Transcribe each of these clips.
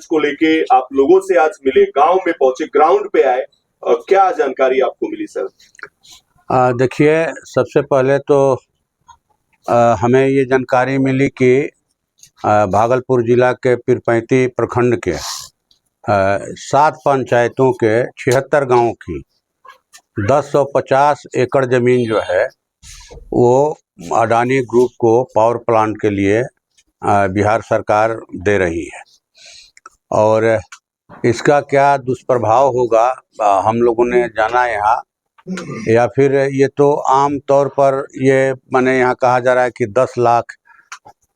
मंच को लेके आप लोगों से आज मिले, गांव में पहुंचे, ग्राउंड पे आए, क्या जानकारी आपको मिली सर? देखिए, सबसे पहले तो हमें ये जानकारी मिली कि भागलपुर जिला के पीरपैंती प्रखंड के 7 पंचायतों के 76 गांवों की 1050 एकड़ ज़मीन जो है वो अडानी ग्रुप को पावर प्लांट के लिए बिहार सरकार दे रही है। और इसका क्या दुष्प्रभाव होगा हम लोगों ने जाना यहाँ, या फिर ये तो आम तौर पर ये माने यहाँ कहा जा रहा है कि 10 लाख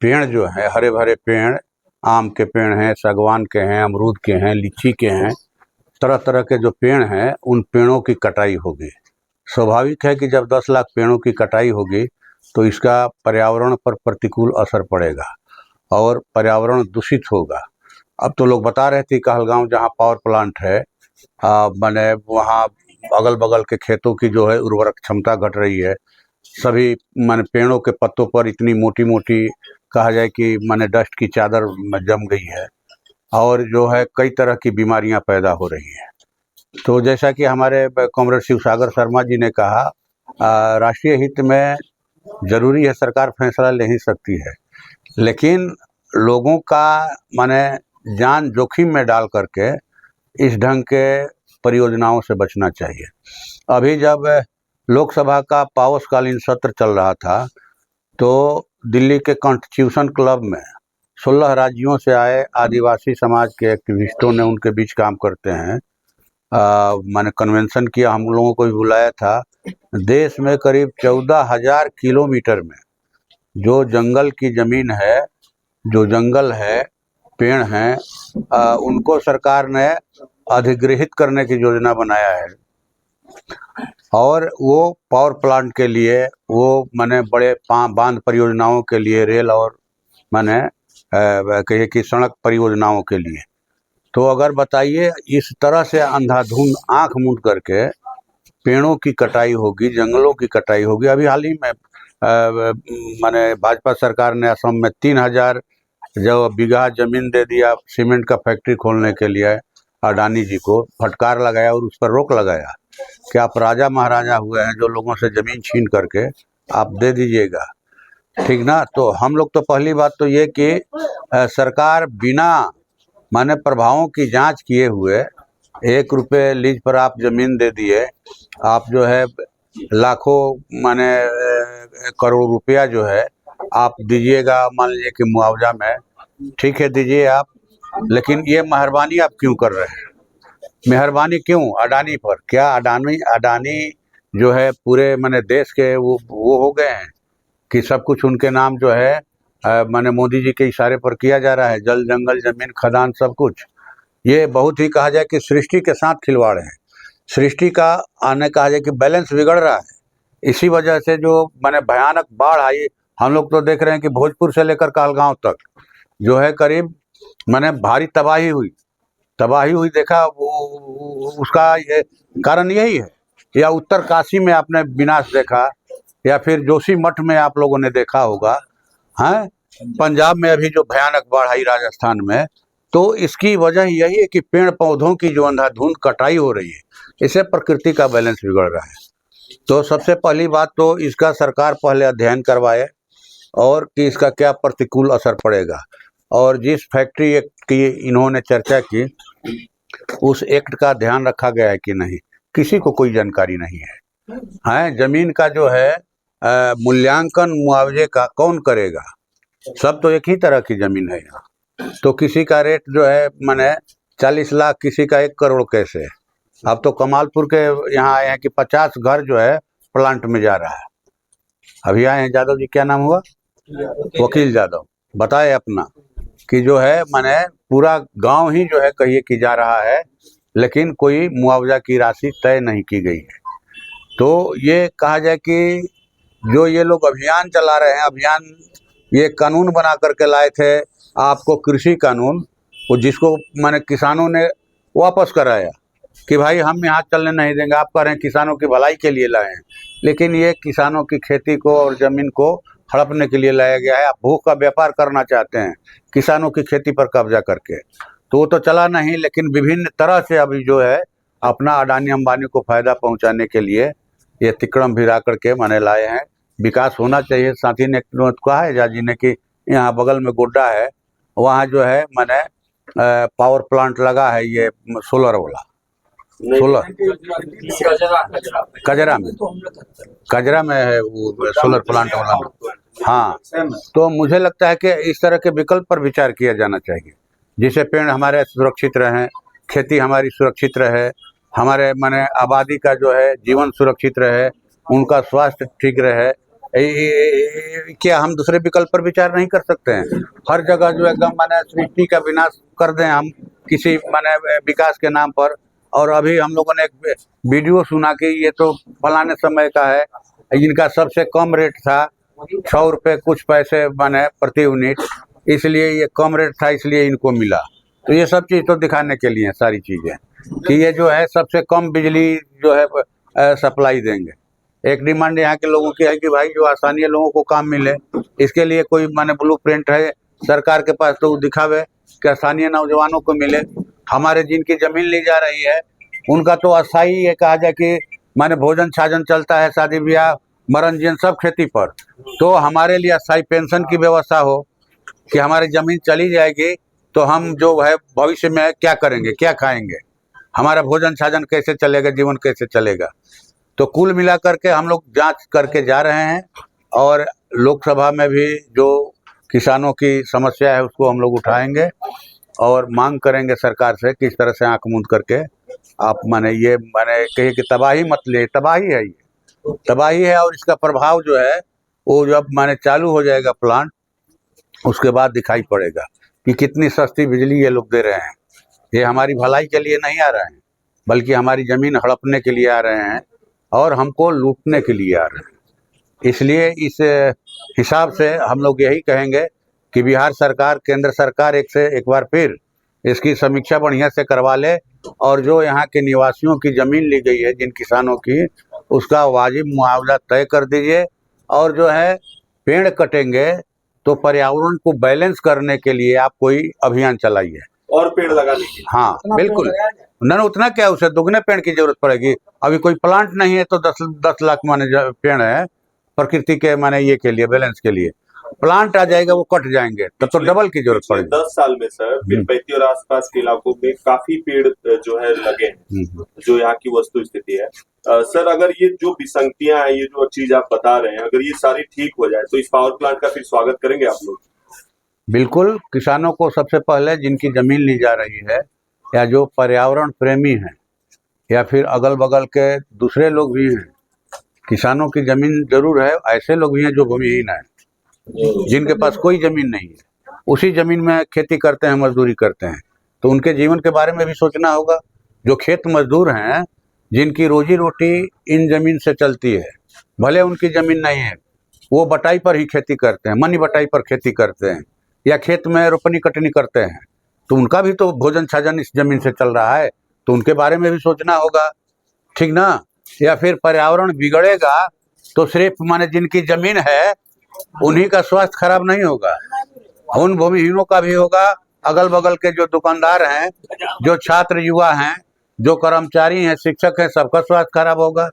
पेड़ जो है, हरे भरे पेड़, आम के पेड़ हैं, सागवान के हैं, अमरूद के हैं, लीची के हैं, तरह तरह के जो पेड़ हैं उन पेड़ों की कटाई होगी। स्वाभाविक है कि जब 10 लाख पेड़ों की कटाई होगी तो इसका पर्यावरण पर प्रतिकूल असर पड़ेगा और पर्यावरण दूषित होगा। अब तो लोग बता रहे थे कहलगांव जहाँ पावर प्लांट है माने वहाँ अगल बगल के खेतों की जो है उर्वरक क्षमता घट रही है। सभी माने पेड़ों के पत्तों पर इतनी मोटी मोटी कहा जाए कि माने डस्ट की चादर जम गई है और जो है कई तरह की बीमारियां पैदा हो रही हैं। तो जैसा कि हमारे कॉमरेड शिव सागर शर्मा जी ने कहा, राष्ट्रीय हित में ज़रूरी है, सरकार फैसला ले ही सकती है, लेकिन लोगों का माने जान जोखिम में डाल करके इस ढंग के परियोजनाओं से बचना चाहिए। अभी जब लोकसभा का पावसकालीन सत्र चल रहा था तो दिल्ली के कॉन्स्टिट्यूशन क्लब में 16 राज्यों से आए आदिवासी समाज के एक्टिविस्टों ने, उनके बीच काम करते हैं, मैंने कन्वेंशन किया, हम लोगों को भी बुलाया था। देश में करीब 14,000 किलोमीटर में जो जंगल की ज़मीन है, जो जंगल है, पेड़ हैं, उनको सरकार ने अधिग्रहित करने की योजना बनाया है और वो पावर प्लांट के लिए, वो माने बड़े बांध परियोजनाओं के लिए, रेल और माने कहिए कि सड़क परियोजनाओं के लिए। तो अगर बताइए इस तरह से अंधाधुंध आंख मूंद करके पेड़ों की कटाई होगी, जंगलों की कटाई होगी। अभी हाल ही में माने भाजपा सरकार ने असम में 3,000 जो बीघा ज़मीन दे दिया सीमेंट का फैक्ट्री खोलने के लिए, अडानी जी को फटकार लगाया और उस पर रोक लगाया कि आप राजा महाराजा हुए हैं, जो लोगों से ज़मीन छीन करके आप दे दीजिएगा, ठीक ना। तो हम लोग तो पहली बात तो ये कि सरकार बिना माने प्रभावों की जांच किए हुए 1 रुपये लीज पर आप ज़मीन दे दिए, आप जो है लाखों माने करोड़ रुपया जो है आप दीजिएगा, मान लीजिए कि मुआवजा में, ठीक है दीजिए आप, लेकिन ये मेहरबानी आप क्यों कर रहे हैं? मेहरबानी क्यों अडानी पर? क्या अडानी जो है पूरे माने देश के वो हो गए हैं कि सब कुछ उनके नाम जो है माने मोदी जी के इशारे पर किया जा रहा है? जल, जंगल, जमीन, खदान, सब कुछ ये बहुत ही कहा जाए कि सृष्टि के साथ खिलवाड़ है। सृष्टि का आने कहा जाए कि बैलेंस बिगड़ रहा है। इसी वजह से जो माने भयानक बाढ़ आई, हम लोग तो देख रहे हैं कि भोजपुर से लेकर कहलगांव तक जो है करीब माने भारी तबाही हुई देखा। उसका ये कारण यही है, या उत्तर काशी में आपने विनाश देखा, या फिर जोशी मठ में आप लोगों ने देखा होगा, हैं पंजाब में अभी जो भयानक बाढ़ आई, राजस्थान में। तो इसकी वजह यही है कि पेड़ पौधों की जो अंधाधुंध कटाई हो रही है, इससे प्रकृति का बैलेंस बिगड़ रहा है। तो सबसे पहली बात तो इसका सरकार पहले अध्ययन करवाए और कि इसका क्या प्रतिकूल असर पड़ेगा। और जिस फैक्ट्री एक्ट की इन्होंने चर्चा की, उस एक्ट का ध्यान रखा गया है कि नहीं, किसी को कोई जानकारी नहीं है। जमीन का जो है मूल्यांकन मुआवजे का कौन करेगा? सब तो एक ही तरह की जमीन है यहाँ। तो किसी का रेट जो है माने 40 लाख, किसी का 1 करोड़ कैसे है? अब तो कमालपुर के यहाँ आए हैं कि 50 घर जो है प्लांट में जा रहा है। अभी आए हैं यादव जी, क्या नाम हुआ? वकील यादव, बताए अपना कि जो है माने पूरा गांव ही जो है कहिए कि जा रहा है, लेकिन कोई मुआवजा की राशि तय नहीं की गई है। तो ये कहा जाए कि जो ये लोग अभियान चला रहे हैं, अभियान ये कानून बना करके लाए थे, आपको कृषि कानून, वो जिसको माने किसानों ने वापस कराया कि भाई हम यहाँ चलने नहीं देंगे। आप कह रहे हैं किसानों की भलाई के लिए लाए हैं, लेकिन ये किसानों की खेती को और ज़मीन को हड़पने के लिए लाया गया है। आप भूख का व्यापार करना चाहते हैं किसानों की खेती पर कब्जा करके। तो वो तो चला नहीं, लेकिन विभिन्न तरह से अभी जो है अपना अडानी अंबानी को फायदा पहुंचाने के लिए ये तिकड़म भिड़ा करके माने लाए हैं। विकास होना चाहिए। साथी ने कहा है एजाज जी ने कि यहाँ बगल में गोड्डा है, वहाँ जो है माने पावर प्लांट लगा है ये सोलर वाला, सोलर कजरा में है वो सोलर प्लांट वाला। हाँ, तो मुझे लगता है कि इस तरह के विकल्प पर विचार किया जाना चाहिए, जिससे पेड़ हमारे सुरक्षित रहें, खेती हमारी सुरक्षित रहे, हमारे माने आबादी का जो है जीवन सुरक्षित रहे, उनका स्वास्थ्य ठीक रहे। क्या हम दूसरे विकल्प पर विचार नहीं कर सकते हैं? हर जगह जो एकदम माने सृष्टि का विनाश कर दें हम किसी माने विकास के नाम पर। और अभी हम लोगों ने एक वीडियो सुना कि ये तो फलाने समय का है, इनका सबसे कम रेट था 6 रुपये कुछ पैसे माने प्रति यूनिट, इसलिए ये कम रेट था इसलिए इनको मिला। तो ये सब चीज़ तो दिखाने के लिए सारी चीज़ें कि ये जो है सबसे कम बिजली जो है सप्लाई देंगे। एक डिमांड यहाँ के लोगों की है कि भाई जो आसानी लोगों को काम मिले, इसके लिए कोई माने ब्लूप्रिंट है सरकार के पास तो दिखावे कि आसानी नौजवानों को मिले। हमारे जिनकी जमीन ली जा रही है उनका तो अस्थाई ये कहा जाए कि माने भोजन छाजन चलता है, शादी ब्याह मरण जीवन सब खेती पर, तो हमारे लिए अस्थाई पेंशन की व्यवस्था हो कि हमारी ज़मीन चली जाएगी तो हम जो है भविष्य में क्या करेंगे, क्या खाएंगे, हमारा भोजन छाजन कैसे चलेगा, जीवन कैसे चलेगा। तो कुल मिला करके हम लोग जांच करके जा रहे हैं और लोकसभा में भी जो किसानों की समस्या है उसको हम लोग उठाएंगे और मांग करेंगे सरकार से कि इस तरह से आंख मूंद करके आप माने कहिए कि तबाही मत ले, तबाही है, ये तबाही है। और इसका प्रभाव जो है वो जब माने चालू हो जाएगा प्लांट, उसके बाद दिखाई पड़ेगा कि कितनी सस्ती बिजली ये लोग दे रहे हैं। ये हमारी भलाई के लिए नहीं आ रहे हैं, बल्कि हमारी ज़मीन हड़पने के लिए आ रहे हैं और हमको लूटने के लिए आ रहे हैं। इसलिए इस हिसाब से हम लोग यही कहेंगे कि बिहार सरकार, केंद्र सरकार एक बार फिर इसकी समीक्षा बढ़िया से करवा ले और जो यहाँ के निवासियों की ज़मीन ली गई है, जिन किसानों की, उसका वाजिब मुआवजा तय कर दीजिए। और जो है पेड़ कटेंगे तो पर्यावरण को बैलेंस करने के लिए आप कोई अभियान चलाइए और पेड़ लगाने की। हाँ बिल्कुल, न उतना क्या, उसे दुगने पेड़ की जरूरत पड़ेगी। अभी कोई प्लांट नहीं है तो 10 लाख माने पेड़ है प्रकृति के माने ये के लिए बैलेंस के लिए, प्लांट आ जाएगा वो कट जाएंगे तब तो डबल की जरूरत पड़ेगी। 10 साल में सर पीरपैंती और आसपास के इलाकों में काफी पेड़ जो है लगे हैं, जो यहाँ की वस्तु स्थिति है। सर अगर ये जो विसंगतियां हैं, ये जो चीज आप बता रहे हैं, अगर ये सारी ठीक हो जाए तो इस पावर प्लांट का फिर स्वागत करेंगे आप लोग? बिल्कुल, किसानों को सबसे पहले जिनकी जमीन ली जा रही है या जो पर्यावरण प्रेमी हैं या फिर अगल बगल के दूसरे लोग भी हैं, किसानों की जमीन जरूर है, ऐसे लोग भी हैं जो भूमिहीन हैं, जिनके पास कोई जमीन नहीं है, उसी जमीन में खेती करते हैं, मजदूरी करते हैं, तो उनके जीवन के बारे में भी सोचना होगा। जो खेत मजदूर हैं, जिनकी रोजी रोटी इन जमीन से चलती है, भले उनकी जमीन नहीं है, वो बटाई पर ही खेती करते हैं, मनी बटाई पर खेती करते हैं या खेत में रोपनी कटनी करते हैं, तो उनका भी तो भोजन छाजन इस जमीन से चल रहा है, तो उनके बारे में भी सोचना होगा, ठीक ना। या फिर पर्यावरण बिगड़ेगा तो सिर्फ माने जिनकी जमीन है उन्हीं का स्वास्थ्य खराब नहीं होगा, उन भूमिहीनों का भी होगा, अगल बगल के जो दुकानदार हैं, जो छात्र युवा हैं, जो कर्मचारी हैं, शिक्षक हैं, सबका स्वास्थ्य खराब होगा।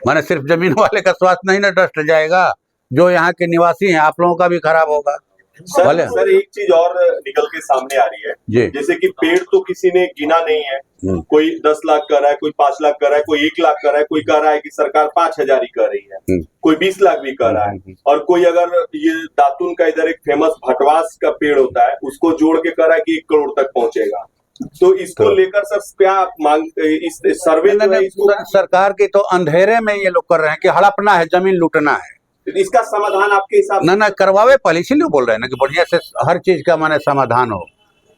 माने सिर्फ जमीन वाले का स्वास्थ्य नहीं ना डस्ट जाएगा, जो यहाँ के निवासी हैं आप लोगों का भी खराब होगा। सर एक चीज और निकल के सामने आ रही है, जैसे कि पेड़ तो किसी ने गिना नहीं है, कोई 10 लाख कर रहा है, कोई 5 लाख कर रहा है, कोई 1 लाख कर रहा है, कोई कह रहा है कि सरकार 5,000 ही कर रही है, कोई 20 लाख भी कर रहा है, और कोई अगर ये दातुन का इधर एक फेमस भटवास का पेड़ होता है उसको जोड़ के कह रहा है कि 1 करोड़ तक पहुंचेगा। तो इसको लेकर सर क्या मांग, इस सर्वे सरकार की तो अंधेरे में ये लोग कर रहे हैं कि हड़पना है, जमीन लूटना है, इसका समाधान आपके हिसाब ना करवावे पहले, इसीलिए बोल रहे हैं ना कि बढ़िया से हर चीज का माने समाधान हो।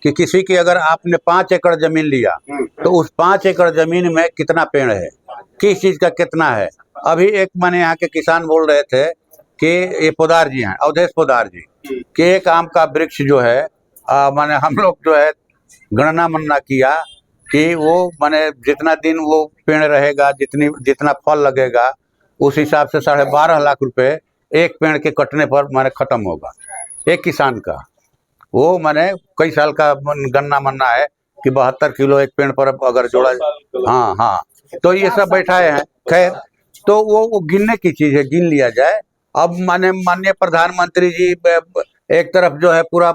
कि किसी की अगर आपने 5 एकड़ जमीन लिया तो उस 5 एकड़ जमीन में कितना पेड़ है, किस चीज का कितना है। अभी एक माने यहाँ के किसान बोल रहे थे कि ये पोदार जी हैं, अवधेश पोदार जी, कि एक आम का वृक्ष जो है माने हम लोग जो है गणना मनना किया कि वो माने जितना दिन वो पेड़ रहेगा, जितना फल लगेगा, उस हिसाब से 12.5 लाख रुपए एक पेड़ के कटने पर माने खत्म होगा एक किसान का। वो मैंने कई साल का गन्ना मन्ना है कि 72 किलो एक पेड़ पर अगर जोड़ा, हाँ हाँ, तो ये सब बैठाए हैं। खैर, तो वो गिनने की चीज है, गिन लिया जाए। अब माने माननीय प्रधानमंत्री जी एक तरफ जो है पूरा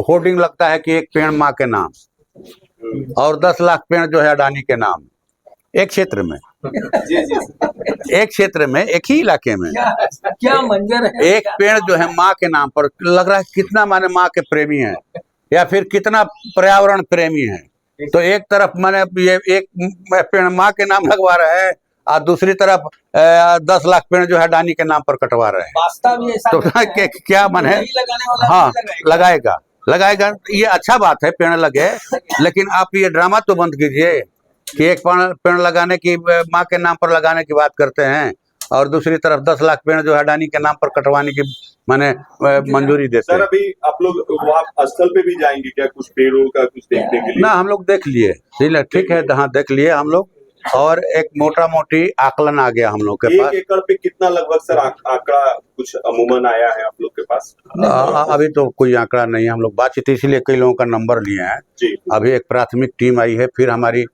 होर्डिंग लगता है कि एक पेड़ माँ के नाम, और 10 लाख पेड़ जो है अडानी के नाम, एक क्षेत्र में, एक क्षेत्र में, एक ही इलाके में। क्या मंजर है। एक पेड़ जो है माँ के नाम पर, लग रहा है कितना माने माँ के प्रेमी है, या फिर कितना पर्यावरण प्रेमी है। तो एक तरफ माने ये एक पेड़ माँ के नाम लगवा रहे हैं, और दूसरी तरफ 10 लाख पेड़ जो है अडानी के नाम पर कटवा रहे हैं। वास्तव में ऐसा तो क्या माने, हाँ लगाएगा, ये अच्छा बात है, पेड़ लगे, लेकिन आप ये ड्रामा तो बंद कीजिए कि एक पेड़ लगाने की, माँ के नाम पर लगाने की बात करते हैं, और दूसरी तरफ 10 लाख पेड़ जो है अडानी के नाम पर कटवाने की माने मंजूरी देते हैं। सर, अभी आप लोग वहाँ स्थल पे भी जाएंगे क्या, कुछ पेड़ों का कुछ देखने के लिए? ना, हम लोग देख लिए, ठीक है, हाँ देख लिए हम लोग, और एक मोटा मोटी आकलन आ गया हम लोग के पास। 1 एकड़ पे कितना लगभग सर आंकड़ा कुछ अमूमन आया है आप लोग के पास? अभी तो कोई आंकड़ा नहीं है, हम लोग बातचीत इसीलिए कई लोगों का नंबर लिए हैं। जी। अभी एक प्राथमिक टीम आई है, फिर हमारी